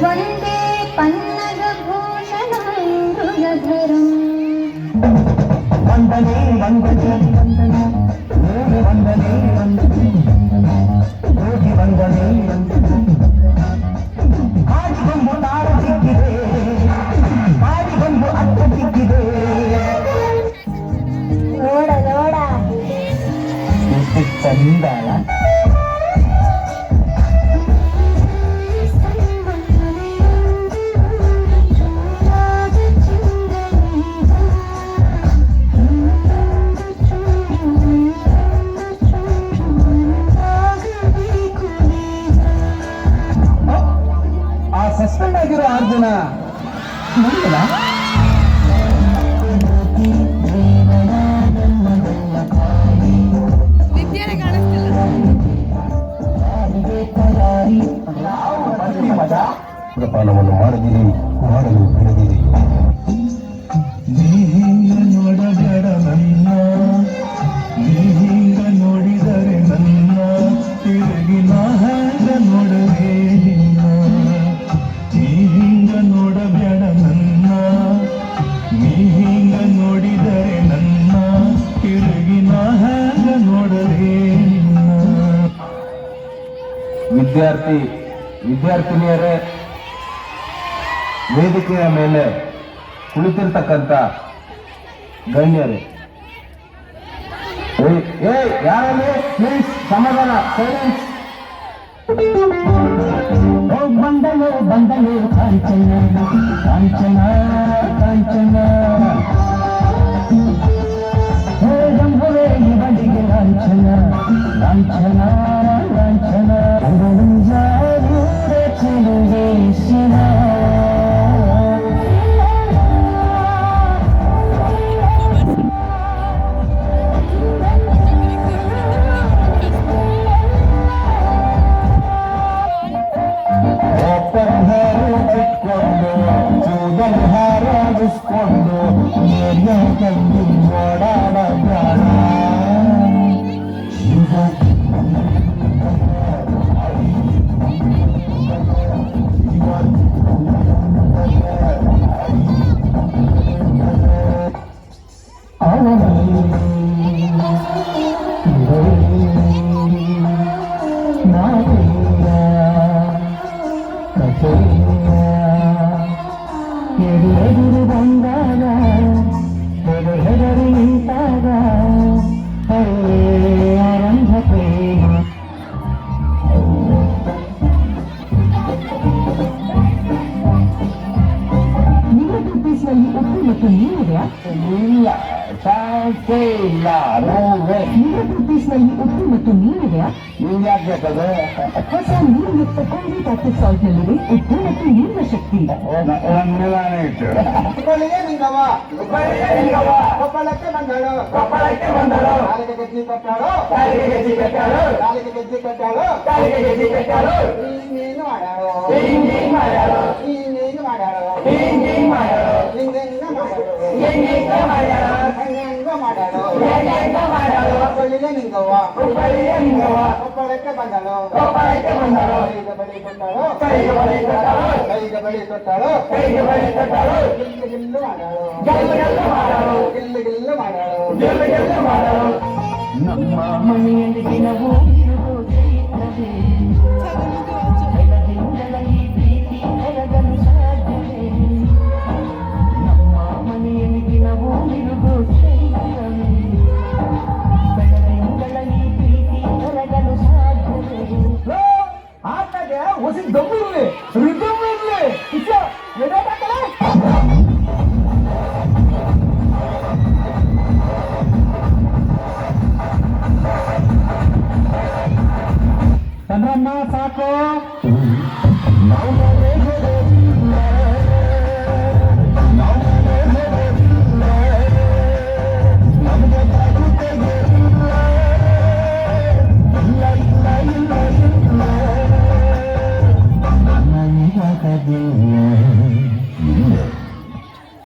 ವಂದೇ ಪನ್ನಗಭೂಷಣಂ ಮೃಗಧರಂ ವಂದನೆ ವಂದನೆ ವಂದನೆ ವಂದನೆ ವಂದನೆ ಯೋಗಿ ವಂದನೆ ವಂದನೆ ಆಡಿಗೊಂದು ನಾಡ ಸಿಕ್ಕಿದೆ ಆಡಿಗೊಂದು ಅರ್ಥ ಸಿಕ್ಕಿದೆ ನೋಡ ನೋಡ ಚಂದ ಸಸ್ಪೆಂಡ್ ಆಗಿರೋ 6 ಜನ ನೋಡಿಲ್ಲ ಪ್ರಪಾನವನ್ನು ಮಾಡದಿರಿ ಮಾಡಲು ಬಿಡದಿರಿ ನೀಗ ನೋಡಬೇಡ ನನ್ನ ನೀಗ ನೋಡಿದರೆ ನನ್ನ ತಿರುಗಿ ನಾಗ ನೋಡಲೇ ನಿನ್ನ ನೀಗ ನೋಡಬೇಡ ನನ್ನ ನೀಗ ನೋಡಿದರೆ ನನ್ನ ತಿರುಗಿ ನಾಗ ನೋಡಲೇ ನಿನ್ನ ವಿದ್ಯಾರ್ಥಿನಿಯರೇ, ವೇದಿಕೆಯ ಮೇಲೆ ಕುಳಿತಿರ್ತಕ್ಕಂಥ ಗಣ್ಯರೇ, ಯಾರಲ್ಲಿ ಪ್ಲೀಸ್ ಸಮಾಧಾನ, ಸೈಲೆನ್ಸ್. ಬಂದನು ಬಂದನು ಕಾಂಚನ ಕಾಂಚನ ಕಾಂಚನ ಗಂಭುವೆ ಇವಳಿಗೆ ಲಾಂಛನ ಲಾಂಛನ ಲಾಂಛನ ಚೆಲುವೇಶನ ಹಾರಾಡಿಸ್ಕೊಂಡು ಕಂಡು ಓಡಾಡ ಎದುರು ಬಂದಾಗ ಹೆದರು ನಿಂತಾಗ ಆರಂಭ ಪ್ರೇಮ ನಿಮ್ಮ ಟೂತ್ಪೇಸ್ಟ್ನಲ್ಲಿ ಉಪ್ಪು ಮತ್ತು ನೀರಿದೆಯಾ? ಇಲ್ಲ, ಚಾನ್ಸೇ ಇಲ್ಲ. ನಿಮ್ಮ ಟೂತ್ಪೇಸ್ಟ್ನಲ್ಲಿ ಉಪ್ಪು ಮತ್ತು ನೀರಿದೆಯಾ? ನೀರು ಯಾಕೆ ಬೇಕದು? ಹೊಸ ನೀರುಯುಕ್ತ ಕಾಂಕ್ರೀಟ್ ಆಕ್ಟಿವ್ ಸಾಲ್ಟ್ ನಲ್ಲಿದೆ ಉಪ್ಪು ಮತ್ತು ನೀರಿನ ಶಕ್ತಿ. ಕೊಪ್ಪಳಕ್ಕೆ ಬಂದಳು, ಕೊಪ್ಪಳಕ್ಕೆ ಬಂದಳು, ಕಾಲಿಗೆ ಗೆಜ್ಜೆ ಕಟ್ಟಾಳು, ಕಾಲಿಗೆ ಗೆಜ್ಜೆ ಕಟ್ಟಾಳು, ಕಾಲಿಗೆ ಗೆಜ್ಜೆ ಕಟ್ಟಾಳು, ಕಾಲಿಗೆ ಗೆಜ್ಜೆ ಕಟ್ಟಾಳು, ಇನ್ನೇನು ಮಾಡ್ಯಾಳು, ಇನ್ನೇನು ಮಾಡ್ಯಾಳು, ಇನ್ನೇನು ಮಾಡ್ಯಾಳು, ಇನ್ನೇನು ಮಾಡ್ಯಾಳು, ಹಿಂಗೆಂಗ ಮಾಡ್ಯಾಳು, ಹೆಂಗೆಂಗ ಮಾಡ್ಯಾಳು, ಹಂಗೆಂಗ ಮಾಡ್ಯಾಳು, ಹೆಂಗೆಂಗ ಮಾಡ್ಯಾಳು, ಕೊಪ್ಪಳಿಗೆ ನಿಂಗವ್ವ, ಕೊಪ್ಪಳಿಗೆ ನಿಂಗವ್ವ, ಕೊಪ್ಪಳಕ್ಕೆ ಬಂದಳು, ಕೊಪ್ಪಳಕ್ಕೆ ಬಂದಳು, ಕೈಗೆ ಬಳಿ ಕೊಟ್ಟಾಳು, ಕೈಗೆ ಬಳಿ ಕೊಟ್ಟಾಳು, ಕೈಗೆ ಬಳಿ ಕೊಟ್ಟಾಳು, ಕೈಗೆ ಬಳಿ ಕೊಟ್ಟಾಳು, ಗಿಲ್ಲು ಗಿಲ್ಲು ಮಾಡ್ಯಾಳು, ಗಿಲ್ಲು ಗಿಲ್ಲು ಮಾಡ್ಯಾಳು, ಗಿಲ್ಲು ಗಿಲ್ಲು ಮಾಡ್ಯಾಳು, ಗಿಲ್ಲು ಗಿಲ್ಲು ಮಾಡ್ಯಾಳು. ನಮ್ಮ ಮನೆಯಲ್ಲಿ ದಿನವೂ ಇರುವುದು ಚೈತ್ರವೇ, ಬೆಳದಿಂಗಳ ಈ ಪ್ರೀತಿ ಹೊರಗಲು ಸಾಧ್ಯವೇ. ನಮ್ಮ ಮನೆಯಲ್ಲಿ ದಿನವೂ ಇರುವುದು ಚೈತ್ರವೇ, ಬೆಳದಿಂಗಳ ಈ ಪ್ರೀತಿ ಹೊರಗಲು ಸಾಧ್ಯವೇ. ಆಟಗೆ ಹೊಸಿ ದಮ್ಮು ಇರಲಿ, ರಿದಮ್ ಇರಲಿ, ಚಂದ್ರಮ್ಮ ಸಾಕು.